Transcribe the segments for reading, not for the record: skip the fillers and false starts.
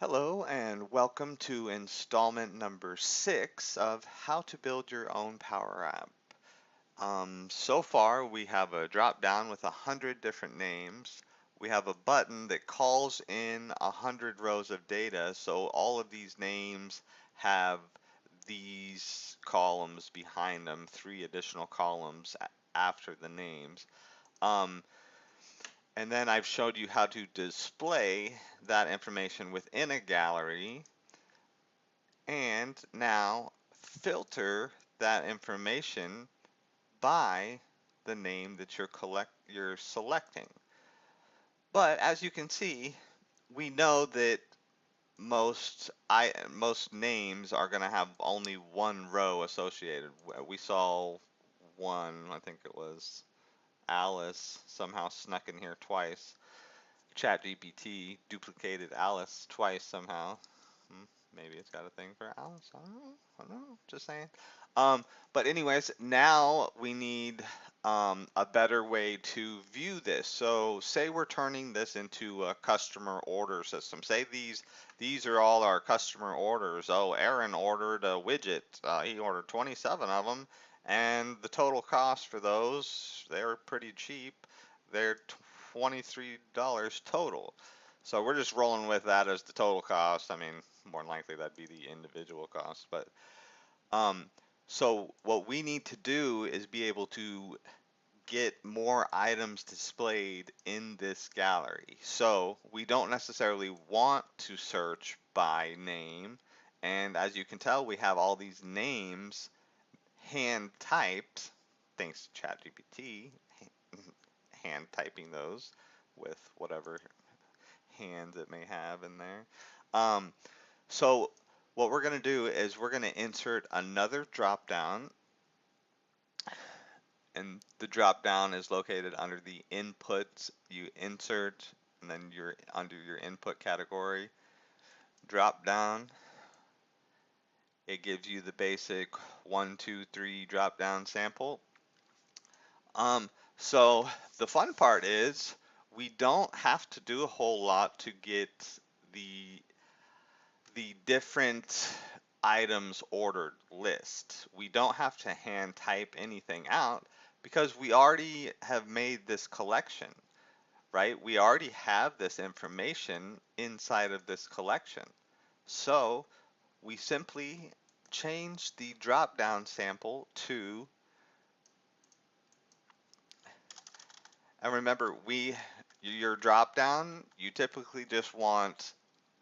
Hello and welcome to installment number 6 of How to Build Your Own Power App. So far we have a drop down with 100 different names. We have a button that calls in 100 rows of data, so all of these names have these columns behind them, 3 additional columns after the names. Um, and then I've showed you how to display that information within a gallery and now filter that information by the name that you're selecting. But as you can see, we know that most names are going to have only one row associated. We saw one, I think it was Alice, somehow snuck in here twice. ChatGPT duplicated Alice twice somehow. Maybe it's got a thing for Alice. I don't know. Just saying. But anyways, now we need a better way to view this. So say we're turning this into a customer order system. Say these are all our customer orders. Oh, Aaron ordered a widget. He ordered 27 of them, and the total cost for those, they're pretty cheap. They're $23 total. So we're just rolling with that as the total cost. I mean, more than likely that'd be the individual cost. But um, so what we need to do is be able to get more items displayed in this gallery. So we don't necessarily want to search by name. And as you can tell, we have all these names hand typed, thanks to ChatGPT, hand typing those with whatever hands it may have in there. Um, so what we're going to do is we're going to insert another drop down, and the drop down is located under the inputs. You insert, and then you're under your input category, drop down. It gives you the basic 1, 2, 3 drop down sample. Um, so the fun part is we don't have to do a whole lot to get the different items ordered list. We don't have to hand type anything out because we already have made this collection, right? We already have this information inside of this collection. So we simply change the drop down sample to, and remember, your drop down, you typically just want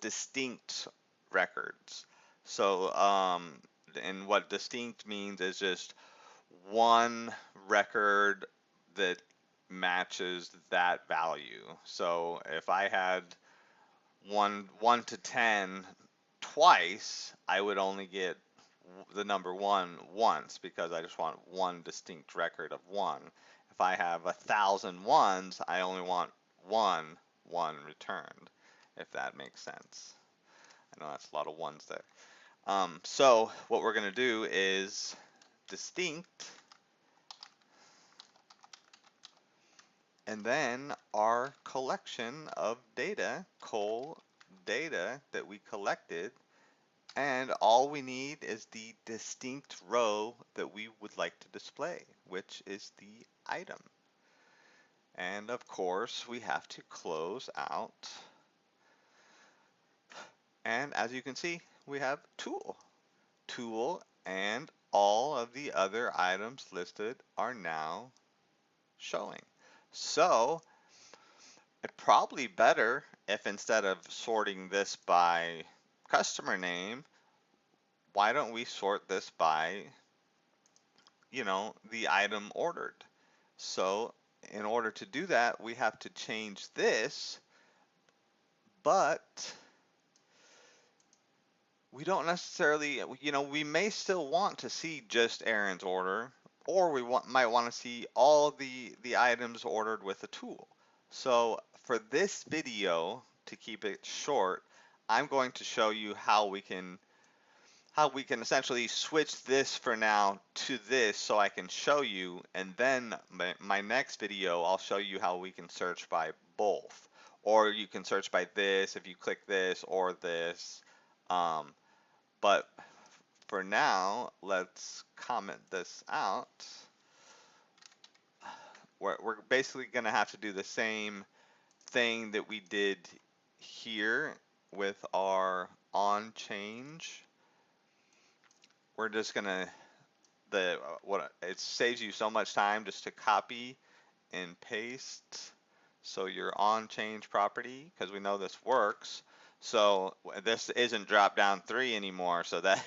distinct records. So, and what distinct means is just one record that matches that value. So if I had one to 10 twice, I would only get the number one once because I just want one distinct record of one. If I have 1,000 ones, I only want one returned, if that makes sense. I know that's a lot of ones there. So what we're going to do is distinct, and then our collection of data, col data that we collected, and all we need is the distinct row that we would like to display, which is the item. And of course, we have to close out. And as you can see, we have tool, and all of the other items listed are now showing. So it's probably better if instead of sorting this by customer name, why don't we sort this by, the item ordered? So in order to do that, we have to change this, but we don't necessarily, we may still want to see just Aaron's order, or might want to see all the items ordered with a tool. So for this video, to keep it short, I'm going to show you how we can essentially switch this for now to this so I can show you, and then my next video I'll show you how we can search by both. or you can search by this if you click this or this. Um, but for now, let's comment this out. We're basically going to have to do the same thing that we did here with our on change. We're just going to what it saves you so much time just to copy and paste. So your on change property, because we know this works. So this isn't drop down 3 anymore. So that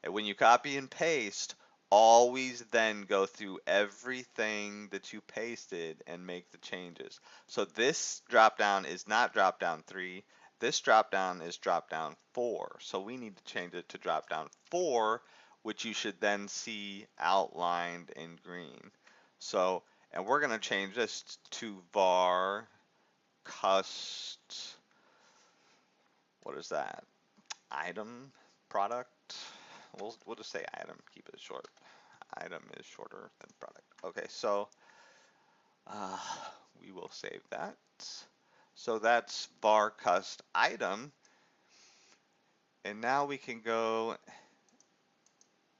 when you copy and paste, always then go through everything that you pasted and make the changes. So this drop down is not drop down 3. This drop down is drop down 4. So we need to change it to drop down 4, which you should then see outlined in green. So, and we're going to change this to var cust, what is that? Item product. We'll just say item, keep it short. Item is shorter than product. Okay, so uh, we will save that. So that's var cust item. And now we can go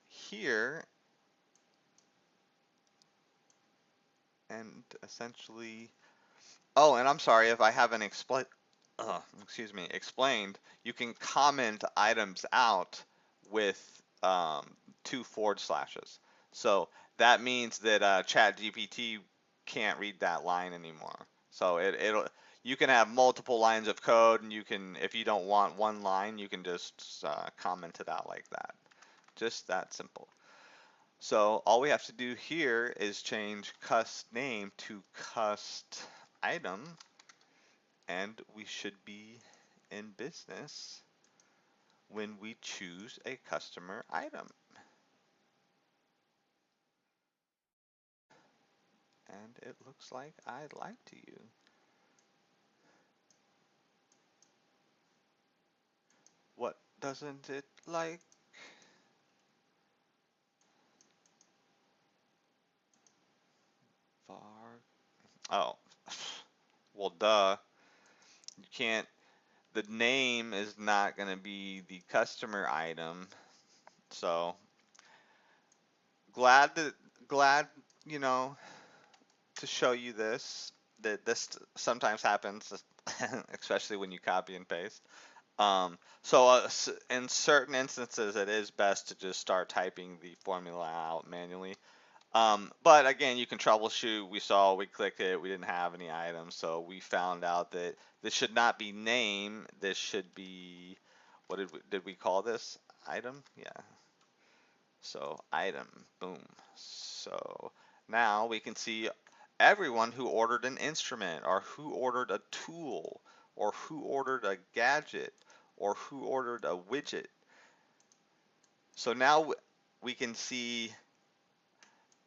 here and essentially, oh, and I'm sorry if I haven't explained, you can comment items out with 2 forward slashes. So that means that ChatGPT can't read that line anymore. So it'll you can have multiple lines of code, and you can, if you don't want one line, you can just comment it out like that. Just that simple. So all we have to do here is change cust name to cust item, and we should be in business when we choose a customer item. And it looks like I lied to you. What doesn't it like? Var. Oh, well, duh. You can't. The name is not going to be the customer item. So glad that glad you know to show you this, that this sometimes happens, especially when you copy and paste. So in certain instances, it is best to just start typing the formula out manually. But again, you can troubleshoot. We clicked it, we didn't have any items, so we found out that this should not be name. This should be, what did we call this? Item? Yeah. So item, boom. So now we can see everyone who ordered an instrument, or who ordered a tool, or who ordered a gadget, or who ordered a widget. So now we can see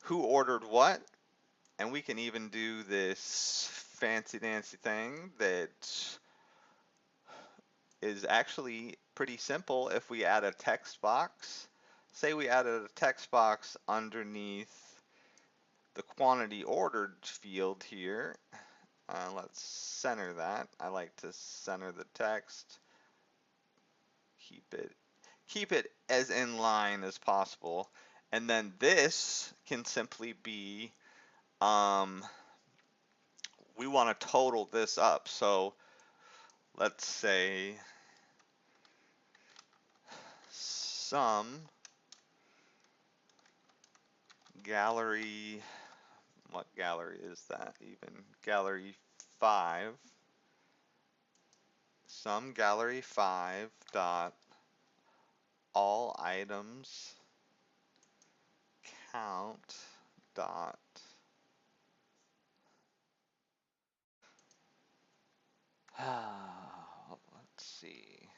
who ordered what, and we can even do this fancy dancy thing that is actually pretty simple if we add a text box. Say we added a text box underneath the quantity ordered field here. Let's center that. I like to center the text. Keep it as in line as possible. And then this can simply be, we want to total this up. So let's say sum gallery, what gallery is that even? Gallery 5, sum gallery 5 dot all items count dot let's see.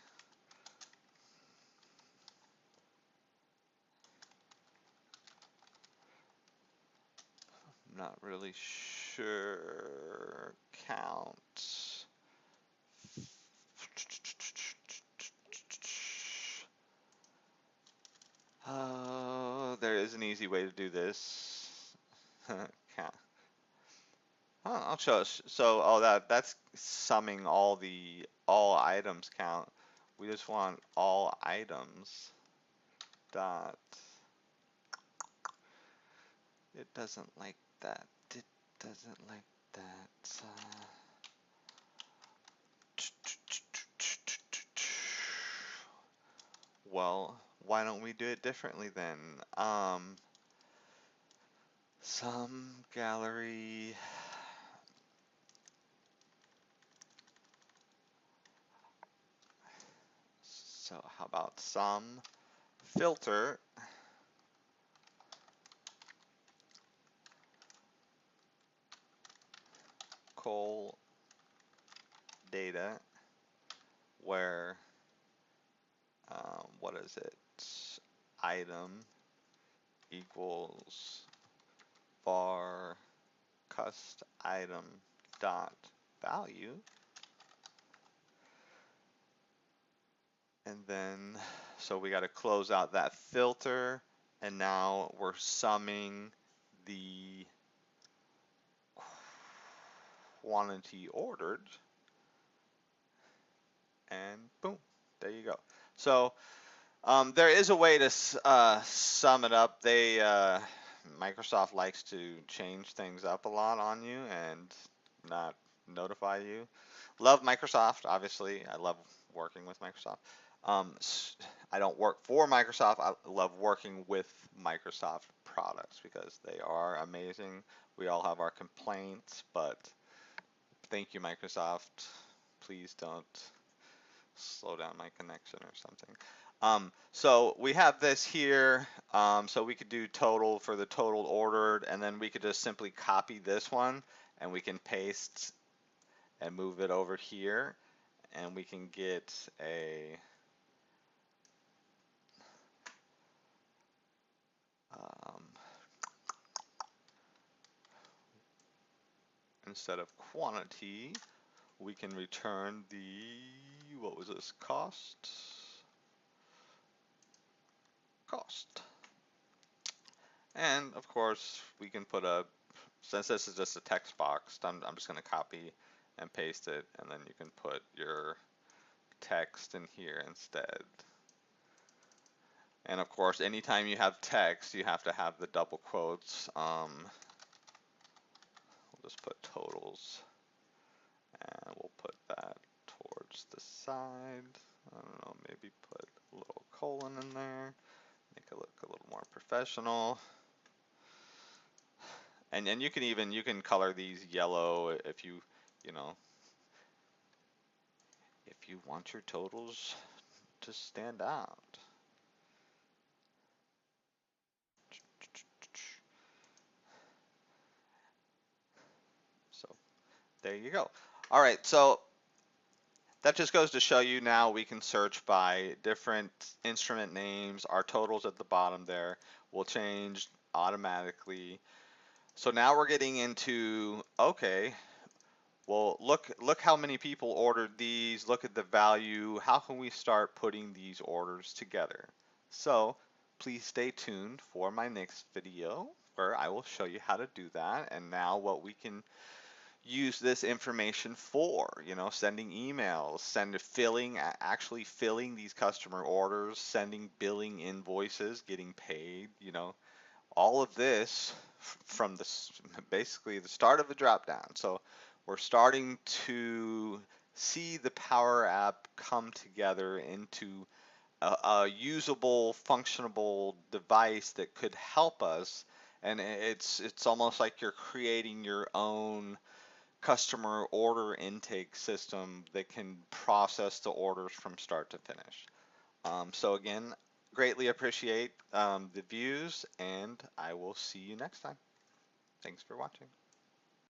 I'm not really sure. Count. Oh, there is an easy way to do this. Count. I'll show us. So, oh, that's summing all items count. We just want all items dot. It doesn't like that. It doesn't like that. Well, why don't we do it differently then? Some gallery. So how about some filter col data where what is it? Item equals var cust item dot value, and then so we got to close out that filter, and now we're summing the quantity ordered, and boom, there you go. So there is a way to sum it up. Microsoft likes to change things up a lot on you and not notify you. Love Microsoft, obviously. I love working with Microsoft. I don't work for Microsoft. I love working with Microsoft products because they are amazing. We all have our complaints, but thank you, Microsoft. Please don't slow down my connection or something. So we have this here. So we could do total for the total ordered, and then we could just simply copy this one, and we can paste and move it over here, and we can get a instead of quantity, we can return the, what was this, cost. And of course, we can put since this is just a text box, I'm just going to copy and paste it, and then you can put your text in here instead. And of course, anytime you have text, you have to have the double quotes. We'll just put totals, and we'll put that towards the side. I don't know, maybe put a little colon in there, make it look a little more professional. And you can color these yellow if you if you want your totals to stand out. So there you go. All right, so that just goes to show you now we can search by different instrument names. Our totals at the bottom there will change automatically. So now we're getting into, okay, well, look how many people ordered these. Look at the value. How can we start putting these orders together? So please stay tuned for my next video where I will show you how to do that, and now what we can use this information for, sending emails, actually filling these customer orders, sending billing invoices, getting paid, all of this from basically the start of a drop down. So we're starting to see the Power App come together into a usable, functionable device that could help us. And it's almost like you're creating your own customer order intake system that can process the orders from start to finish. So again, greatly appreciate the views, and I will see you next time. Thanks for watching.